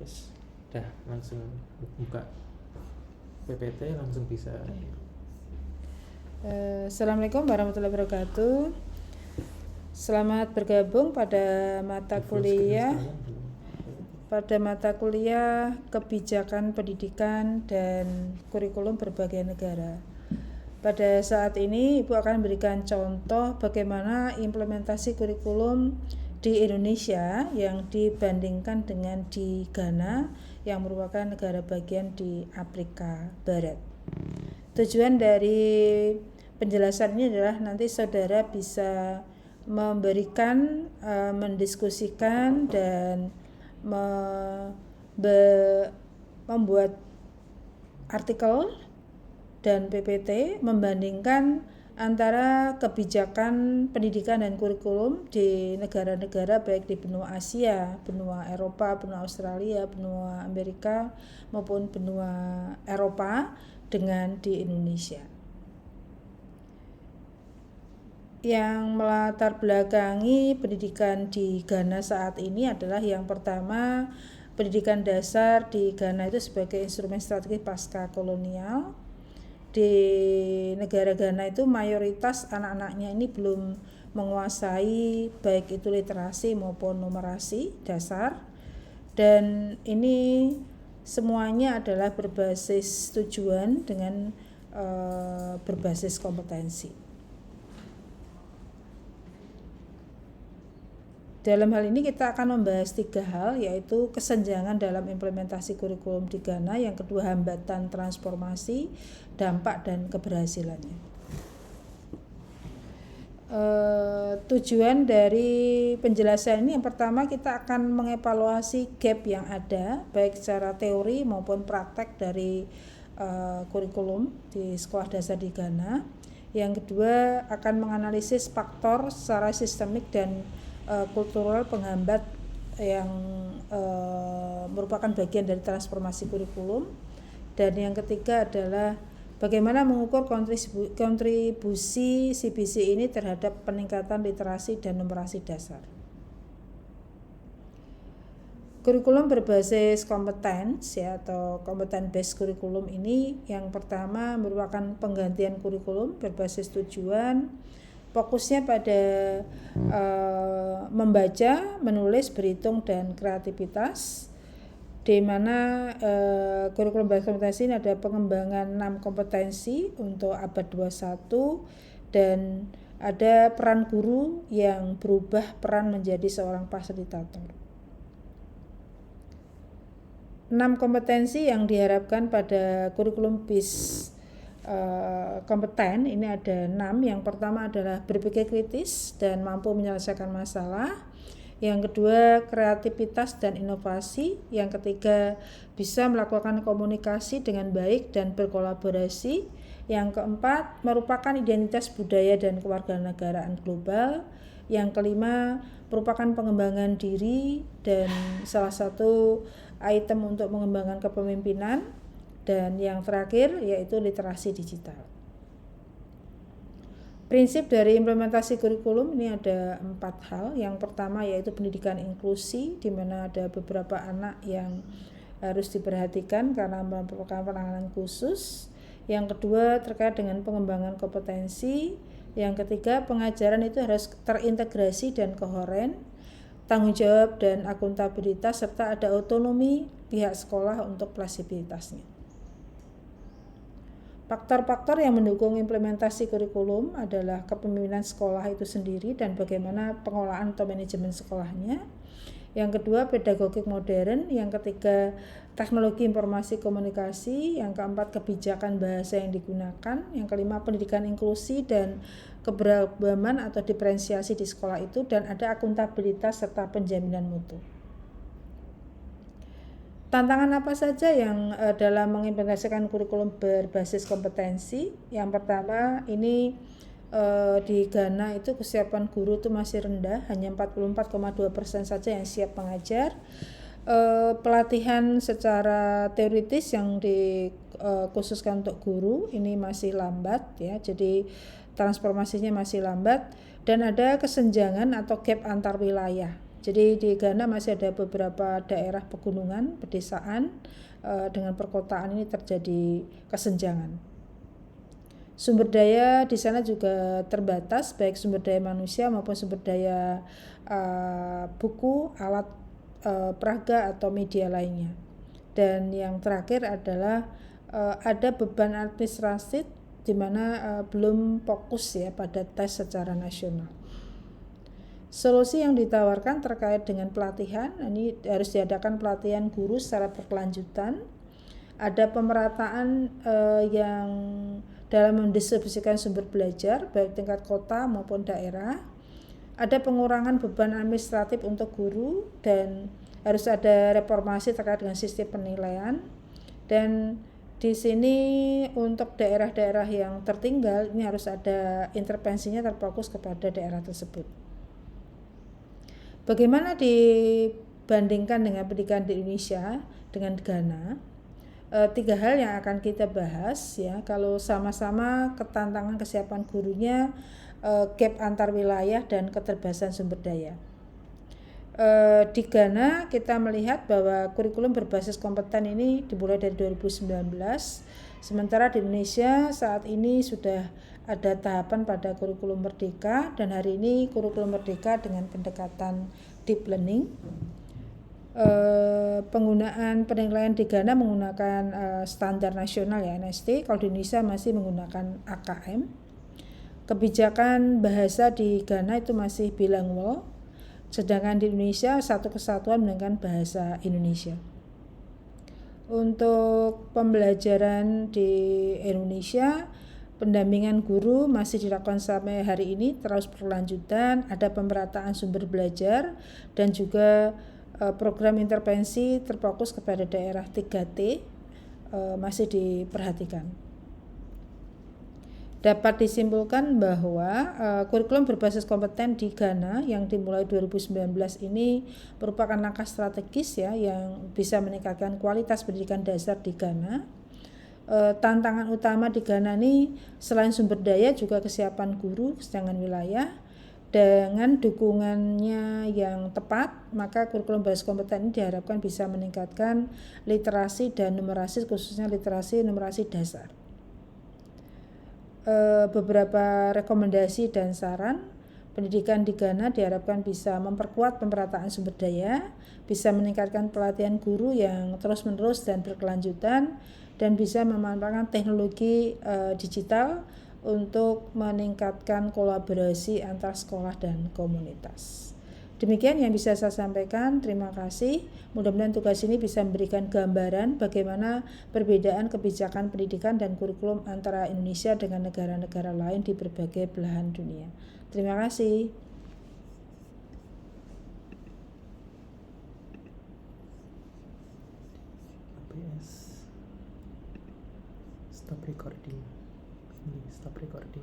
Terus udah langsung buka PPT langsung bisa. Assalamualaikum warahmatullahi wabarakatuh. Selamat bergabung pada mata kuliah Kebijakan Pendidikan dan Kurikulum Berbagai Negara. Pada saat ini Ibu akan memberikan contoh bagaimana implementasi kurikulum di Indonesia yang dibandingkan dengan di Ghana yang merupakan negara bagian di Afrika Barat. Tujuan dari penjelasan ini adalah nanti saudara bisa memberikan, mendiskusikan dan membuat artikel dan PPT membandingkan antara kebijakan pendidikan dan kurikulum di negara-negara baik di benua Asia, benua Eropa, benua Australia, benua Amerika maupun benua Eropa dengan di Indonesia. Yang melatar belakangi pendidikan di Ghana saat ini adalah yang pertama, pendidikan dasar di Ghana itu sebagai instrumen strategi pasca kolonial. Di negara Ghana itu mayoritas anak-anaknya ini belum menguasai baik itu literasi maupun numerasi dasar, dan ini semuanya adalah berbasis tujuan dengan berbasis kompetensi. Dalam hal ini kita akan membahas 3 hal, yaitu kesenjangan dalam implementasi kurikulum di Ghana, yang kedua hambatan transformasi, dampak dan keberhasilannya. Tujuan dari penjelasan ini yang pertama kita akan mengevaluasi gap yang ada baik secara teori maupun praktek dari kurikulum di sekolah dasar di Ghana. Yang kedua akan menganalisis faktor secara sistemik dan kultural penghambat yang merupakan bagian dari transformasi kurikulum. Dan yang ketiga adalah bagaimana mengukur kontribusi CBC ini terhadap peningkatan literasi dan numerasi dasar. Kurikulum berbasis kompetens atau competence based kurikulum ini yang pertama merupakan penggantian kurikulum berbasis tujuan. Fokusnya pada membaca, menulis, berhitung, dan kreativitas, di mana kurikulum berbasis kompetensi ini ada pengembangan 6 kompetensi untuk abad 21 dan ada peran guru yang berubah peran menjadi seorang fasilitator. 6 kompetensi yang diharapkan pada kurikulum BIS kompeten ini ada 6. Yang pertama adalah berpikir kritis dan mampu menyelesaikan masalah. Yang kedua kreativitas dan inovasi. Yang ketiga bisa melakukan komunikasi dengan baik dan berkolaborasi. Yang keempat merupakan identitas budaya dan kewarganegaraan global. Yang kelima merupakan pengembangan diri dan salah satu item untuk mengembangkan kepemimpinan. Dan yang terakhir yaitu literasi digital. Prinsip dari implementasi kurikulum ini ada 4 hal. Yang pertama yaitu pendidikan inklusi, di mana ada beberapa anak yang harus diperhatikan karena merupakan penanganan khusus. Yang kedua terkait dengan pengembangan kompetensi. Yang ketiga pengajaran itu harus terintegrasi dan koheren, tanggung jawab dan akuntabilitas, serta ada otonomi pihak sekolah untuk fleksibilitasnya. Faktor-faktor yang mendukung implementasi kurikulum adalah kepemimpinan sekolah itu sendiri dan bagaimana pengelolaan atau manajemen sekolahnya. Yang kedua pedagogik modern. Yang ketiga teknologi informasi komunikasi. Yang keempat kebijakan bahasa yang digunakan. Yang kelima pendidikan inklusi dan keberagaman atau diferensiasi di sekolah itu, dan ada akuntabilitas serta penjaminan mutu. Tantangan apa saja yang dalam mengimplementasikan kurikulum berbasis kompetensi? Yang pertama ini di Ghana itu kesiapan guru itu masih rendah, hanya 44,2% saja yang siap mengajar. Pelatihan secara teoritis yang dikhususkan untuk guru ini masih lambat ya, jadi transformasinya masih lambat, dan ada kesenjangan atau gap antar wilayah. Jadi di Ghana masih ada beberapa daerah pegunungan, pedesaan, dengan perkotaan ini terjadi kesenjangan. Sumber daya di sana juga terbatas, baik sumber daya manusia maupun sumber daya buku, alat peraga atau media lainnya. Dan yang terakhir adalah ada beban administratif di mana belum fokus ya pada tes secara nasional. Solusi yang ditawarkan terkait dengan pelatihan, ini harus diadakan pelatihan guru secara berkelanjutan. Ada pemerataan yang dalam mendistribusikan sumber belajar baik tingkat kota maupun daerah. Ada pengurangan beban administratif untuk guru dan harus ada reformasi terkait dengan sistem penilaian. Dan di sini untuk daerah-daerah yang tertinggal ini harus ada intervensinya terfokus kepada daerah tersebut. Bagaimana dibandingkan dengan pendidikan di Indonesia dengan Ghana? 3 hal yang akan kita bahas ya. Kalau sama-sama ketantangan kesiapan gurunya, gap antar wilayah dan keterbatasan sumber daya. Di Ghana kita melihat bahwa kurikulum berbasis kompeten ini dimulai dari 2019, sementara di Indonesia saat ini sudah ada tahapan pada kurikulum merdeka, dan hari ini kurikulum merdeka dengan pendekatan deep learning. Penggunaan penilaian di Ghana menggunakan standar nasional ya NST, kalau di Indonesia masih menggunakan AKM. Kebijakan bahasa di Ghana itu masih bilingual, sedangkan di Indonesia satu kesatuan menggunakan bahasa Indonesia. Untuk pembelajaran di Indonesia, pendampingan guru masih dilakukan sampai hari ini terus berkelanjutan, ada pemerataan sumber belajar dan juga program intervensi terfokus kepada daerah 3T masih diperhatikan. Dapat disimpulkan bahwa kurikulum berbasis kompeten di Ghana yang dimulai 2019 ini merupakan langkah strategis ya yang bisa meningkatkan kualitas pendidikan dasar di Ghana. Tantangan utama di Ghana ini selain sumber daya juga kesiapan guru, kesenjangan wilayah. Dengan dukungannya yang tepat, maka kurikulum berbasis kompeten ini diharapkan bisa meningkatkan literasi dan numerasi, khususnya literasi numerasi dasar. Beberapa rekomendasi dan saran. Pendidikan di Ghana diharapkan bisa memperkuat pemerataan sumber daya, bisa meningkatkan pelatihan guru yang terus-menerus dan berkelanjutan, dan bisa memanfaatkan teknologi digital untuk meningkatkan kolaborasi antar sekolah dan komunitas. Demikian yang bisa saya sampaikan. Terima kasih. Mudah-mudahan tugas ini bisa memberikan gambaran bagaimana perbedaan kebijakan pendidikan dan kurikulum antara Indonesia dengan negara-negara lain di berbagai belahan dunia. Terima kasih. Stop recording. Stop recording.